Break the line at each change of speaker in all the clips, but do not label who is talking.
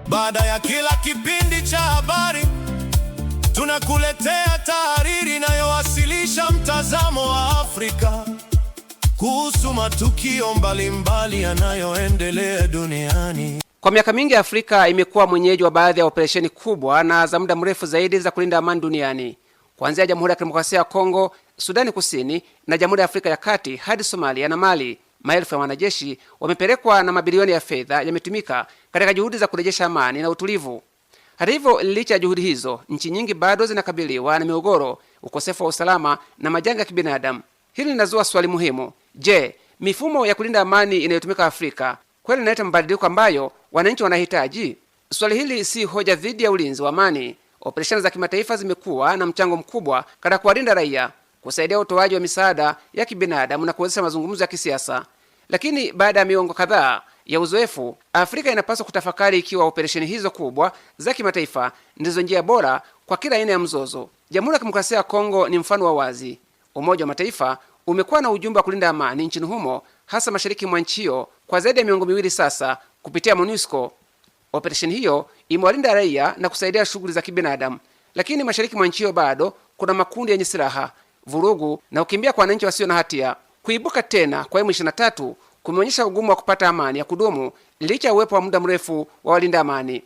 Baada ya kila kipindi cha habari, tunakuletea tahariri inayowasilisha mtazamo wa Afrika kuhusu matukio mbalimbali yanayoendelea duniani.
Kwa miaka mingi Afrika imekuwa mwenyeji wa baadhi ya operesheni kubwa na za muda mrefu zaidi za kulinda amani duniani. Kuanzia Jamhuri ya Kidemokrasia ya Kongo, Sudani Kusini na Jamhuri ya Afrika ya Kati hadi Somalia na Mali, maelfu ya wanajeshi wamepelekwa na mabilioni ya fedha yametumika katika juhudi za kurejesha amani na utulivu. Hata hivyo, licha ya juhudi hizo, nchi nyingi bado zinakabiliwa na migogoro, ukosefu wa usalama na majanga ya kibinadamu. Hili linazua swali muhimu. Je, mifumo ya kulinda amani inayotumika Afrika kweli inaleta mabadiliko ambayo wananchi wanahitaji? Swali hili si hoja dhidi ya ulinzi wa amani. Operesheni za kimataifa zimekuwa na mchango mkubwa katika kuwalinda raia, kusaidia utoaji wa misaada ya kibinadamu na kuwezesha mazungumzo ya kisiasa. Lakini baada ya miongo kadhaa ya uzoefu, Afrika inapaswa kutafakari ikiwa operesheni hizo kubwa za kimataifa ndizo njia bora kwa kila aina ya mzozo. Jamhuri ya Kidemokrasia ya Kongo ni mfano wa wazi. Umoja wa Mataifa umekuwa na ujumbe wa kulinda amani nchini humo, hasa mashariki mwa nchi hiyo, kwa zaidi ya miongo miwili sasa kupitia MONUSCO. Operesheni hiyo imewalinda raia na kusaidia shughuli za kibinadamu, lakini mashariki mwa nchi hiyo bado kuna makundi yenye silaha, vurugu na kukimbia kwa wananchi wasio na hatia. Kuibuka tena kwa M23 kumeonyesha ugumu wa kupata amani ya kudumu licha ya uwepo wa muda mrefu wa walinda amani.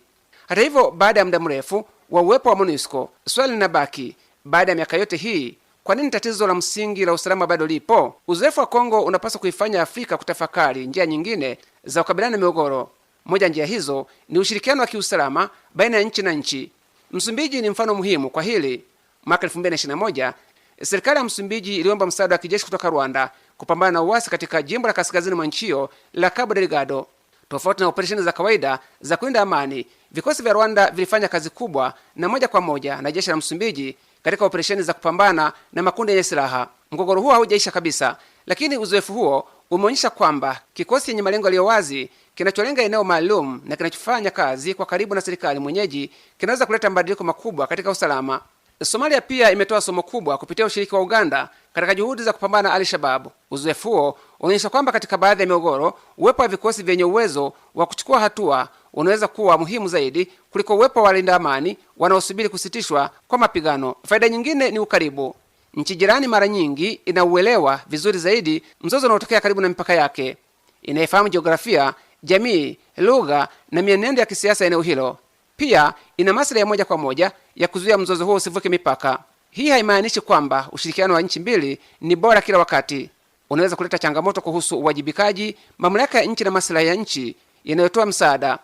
Hata hivyo, baada ya muda mrefu wa uwepo wa MONUSCO, swali linabaki, baada ya miaka yote hii, kwa nini tatizo la msingi la usalama bado lipo? Uzoefu wa Kongo unapaswa kuifanya Afrika kutafakari njia nyingine za kukabiliana na migogoro. Moja njia hizo ni ushirikiano wa kiusalama baina ya nchi na nchi. Msumbiji ni mfano muhimu kwa hili. Mwaka 2021 serikali ya Msumbiji iliomba msaada wa kijeshi kutoka Rwanda kupambana na uasi katika jimbo la kaskazini mwa nchi hiyo la Cabo Delgado. Tofauti na operesheni za kawaida za kulinda amani, vikosi vya Rwanda vilifanya kazi kubwa na moja kwa moja na jeshi la Msumbiji katika operesheni za kupambana na makundi yenye silaha. Mgogoro huo haujaisha kabisa, lakini uzoefu huo umeonyesha kwamba kikosi chenye malengo yaliyo wazi, kinacholenga eneo maalum na kinachofanya kazi kwa karibu na serikali mwenyeji kinaweza kuleta mabadiliko makubwa katika usalama. Somalia pia imetoa somo kubwa kupitia ushiriki wa Uganda katika juhudi za kupambana na Al-Shabaab. Uzoefu huo unaonyesha kwamba katika baadhi ya migogoro, uwepo wa vikosi vyenye uwezo wa kuchukua hatua unaweza kuwa muhimu zaidi kuliko uwepo wa walinda amani wanaosubiri kusitishwa kwa mapigano. Faida nyingine ni ukaribu. Nchi jirani mara nyingi inauelewa vizuri zaidi mzozo unaotokea karibu na mipaka yake. Inaifahamu jiografia, jamii, lugha na mienendo ya kisiasa eneo hilo. Pia ina maslahi ya moja kwa moja ya kuzuia mzozo huo usivuke mipaka. Hii haimaanishi kwamba ushirikiano wa nchi mbili ni bora kila wakati. Unaweza kuleta changamoto kuhusu uwajibikaji, mamlaka ya nchi na maslahi ya nchi inayotoa msaada.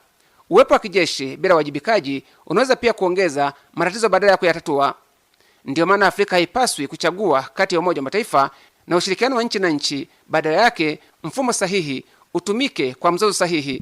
Uwepo wa kijeshi bila uwajibikaji unaweza pia kuongeza matatizo badala ya kuyatatua. Ndiyo maana Afrika haipaswi kuchagua kati ya Umoja wa Mataifa na ushirikiano wa nchi na nchi. Badala yake, mfumo sahihi utumike kwa mzozo sahihi.